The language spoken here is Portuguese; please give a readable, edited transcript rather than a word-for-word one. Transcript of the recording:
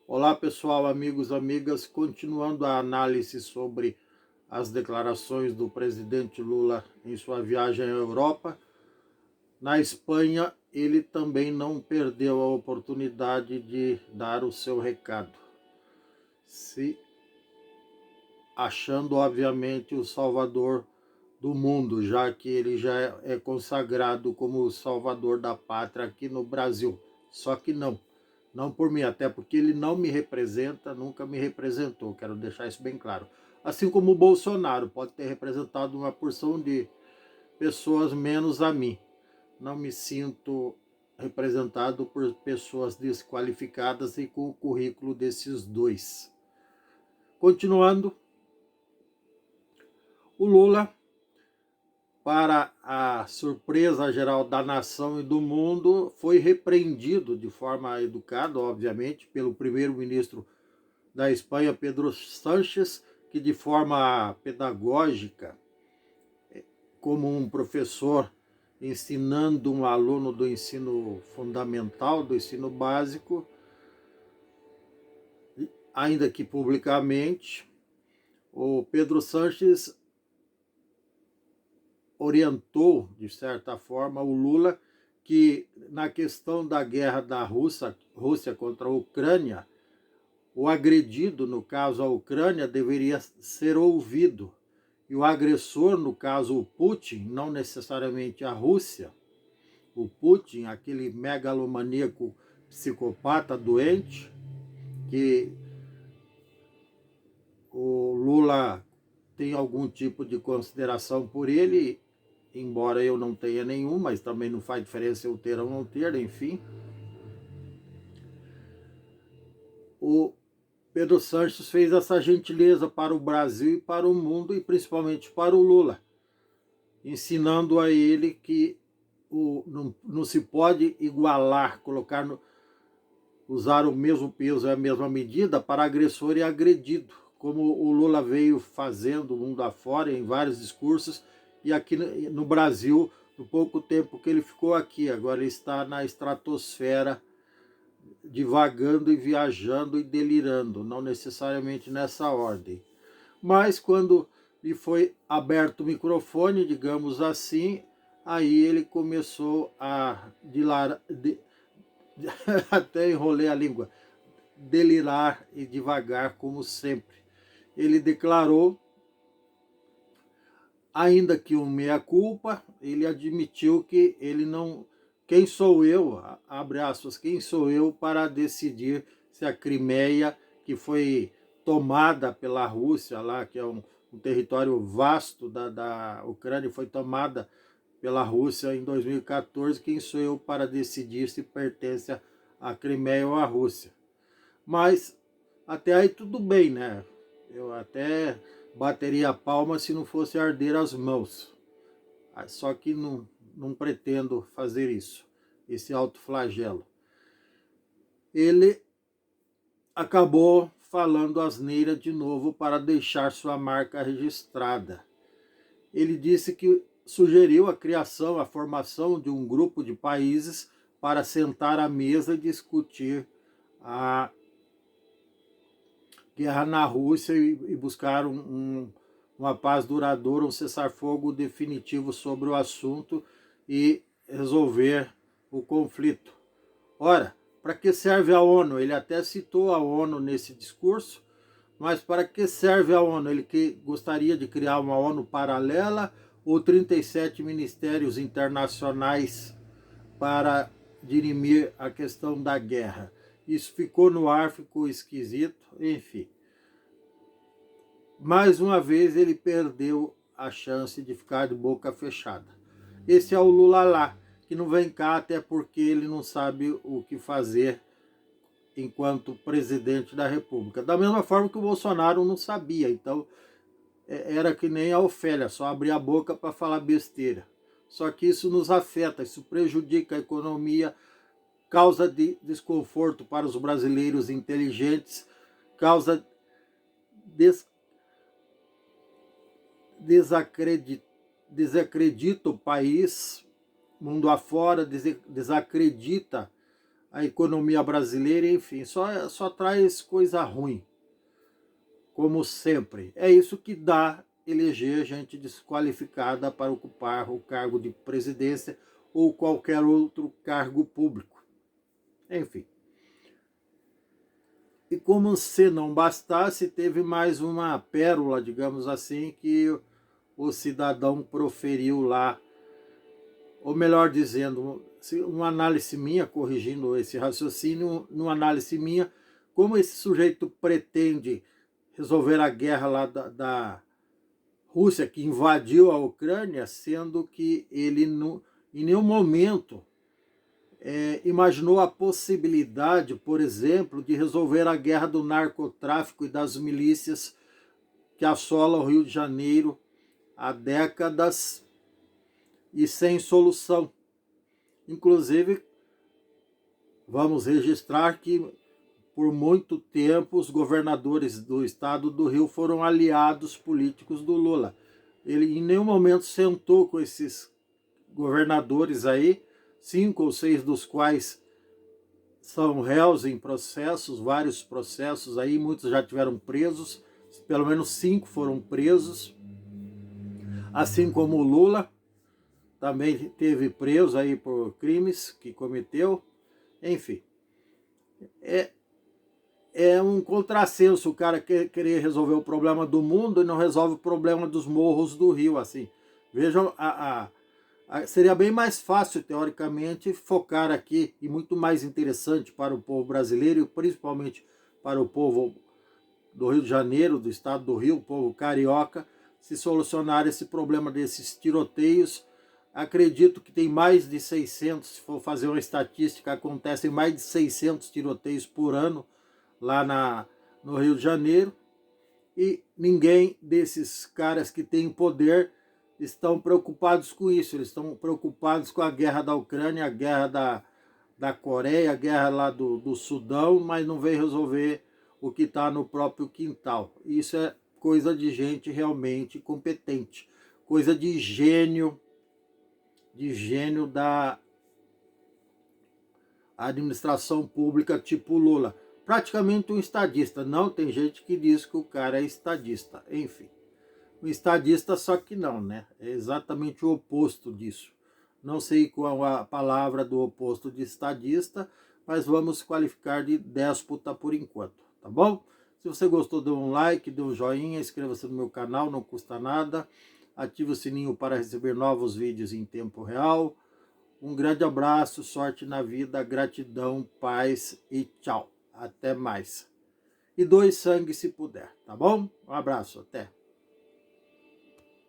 Olá pessoal, amigos, amigas, continuando a análise sobre as declarações do presidente Lula em sua viagem à Europa. Na Espanha, ele também não perdeu a oportunidade de dar o seu recado, se achando obviamente o salvador do mundo, já que ele já é consagrado como o salvador da pátria aqui no Brasil. Só que não por mim, até porque ele não me representa, nunca me representou, quero deixar isso bem claro. Assim como o Bolsonaro pode ter representado uma porção de pessoas menos a mim. Não me sinto representado por pessoas desqualificadas e com o currículo desses dois. Continuando, o Lula, para a surpresa geral da nação e do mundo, foi repreendido de forma educada, obviamente, pelo primeiro-ministro da Espanha, Pedro Sánchez, que de forma pedagógica, como um professor ensinando um aluno do ensino fundamental, do ensino básico, ainda que publicamente, o Pedro Sánchez orientou, de certa forma, o Lula que na questão da guerra da Rússia contra a Ucrânia, o agredido, no caso a Ucrânia, deveria ser ouvido. E o agressor, no caso o Putin, não necessariamente a Rússia, o Putin, aquele megalomaníaco psicopata doente, que o Lula tem algum tipo de consideração por ele, embora eu não tenha nenhum, mas também não faz diferença eu ter ou não ter, enfim. O Pedro Sanches fez essa gentileza para o Brasil e para o mundo, e principalmente para o Lula, ensinando a ele que não se pode igualar, usar o mesmo peso e a mesma medida para agressor e agredido, como o Lula veio fazendo mundo afora em vários discursos, e aqui no Brasil, no pouco tempo que ele ficou aqui, agora ele está na estratosfera, divagando e viajando e delirando, não necessariamente nessa ordem. Mas quando lhe foi aberto o microfone, digamos assim, aí ele começou a até enrolei a língua, delirar e devagar, como sempre. Ele declarou, ainda que um meia-culpa, ele admitiu que ele não... Quem sou eu, abre aspas, quem sou eu para decidir se a Crimeia, que foi tomada pela Rússia, lá, que é um território vasto da Ucrânia, foi tomada pela Rússia em 2014, quem sou eu para decidir se pertence à Crimeia ou à Rússia? Mas até aí tudo bem, né? Eu até bateria a palma se não fosse arder as mãos. Só que não pretendo fazer isso, esse autoflagelo. Ele acabou falando asneira de novo para deixar sua marca registrada. Ele disse que sugeriu a criação, a formação de um grupo de países para sentar à mesa e discutir a guerra na Rússia e buscar uma paz duradoura, um cessar-fogo definitivo sobre o assunto e resolver o conflito. Ora, para que serve a ONU? Ele até citou a ONU nesse discurso, mas para que serve a ONU? Ele que gostaria de criar uma ONU paralela ou 37 ministérios internacionais para dirimir a questão da guerra? Isso ficou no ar, ficou esquisito, enfim. Mais uma vez ele perdeu a chance de ficar de boca fechada. Esse é o Lula lá, que não vem cá até porque ele não sabe o que fazer enquanto presidente da República. Da mesma forma que o Bolsonaro não sabia, então era que nem a Ofélia, só abrir a boca para falar besteira. Só que isso nos afeta, isso prejudica a economia, causa desconforto para os brasileiros inteligentes, causa desacredita o país, mundo afora, desacredita a economia brasileira, enfim, só traz coisa ruim, como sempre. É isso que dá eleger gente desqualificada para ocupar o cargo de presidência ou qualquer outro cargo público. Enfim. E como se não bastasse, teve mais uma pérola, digamos assim, que o cidadão proferiu lá, ou melhor dizendo, uma análise minha, corrigindo esse raciocínio, numa análise minha, como esse sujeito pretende resolver a guerra lá da Rússia, que invadiu a Ucrânia, sendo que ele em nenhum momento imaginou a possibilidade, por exemplo, de resolver a guerra do narcotráfico e das milícias que assolam o Rio de Janeiro há décadas e sem solução. Inclusive, vamos registrar que por muito tempo os governadores do estado do Rio foram aliados políticos do Lula. Ele em nenhum momento sentou com esses governadores aí, 5 ou 6 dos quais são réus em processos, vários processos aí, muitos já tiveram presos, pelo menos 5 foram presos, assim como o Lula também teve preso aí por crimes que cometeu. Enfim, é um contrassenso o cara querer resolver o problema do mundo e não resolve o problema dos morros do Rio, assim. Vejam, seria bem mais fácil, teoricamente, focar aqui, e muito mais interessante para o povo brasileiro, e principalmente para o povo do Rio de Janeiro, do estado do Rio, o povo carioca, se solucionar esse problema desses tiroteios. Acredito que tem mais de 600, se for fazer uma estatística, acontecem mais de 600 tiroteios por ano lá no Rio de Janeiro, e ninguém desses caras que têm poder estão preocupados com isso. Eles estão preocupados com a guerra da Ucrânia, a guerra da Coreia, a guerra lá do Sudão, mas não vem resolver o que está no próprio quintal. Isso é coisa de gente realmente competente, coisa de gênio da administração pública tipo Lula. Praticamente um estadista. Não, tem gente que diz que o cara é estadista. Enfim, um estadista só que não, né? É exatamente o oposto disso. Não sei qual a palavra do oposto de estadista, mas vamos qualificar de déspota por enquanto, tá bom? Se você gostou, dê um like, dê um joinha, inscreva-se no meu canal, não custa nada. Ative o sininho para receber novos vídeos em tempo real. Um grande abraço, sorte na vida, gratidão, paz e tchau. Até mais. E doe sangue se puder, tá bom? Um abraço, até.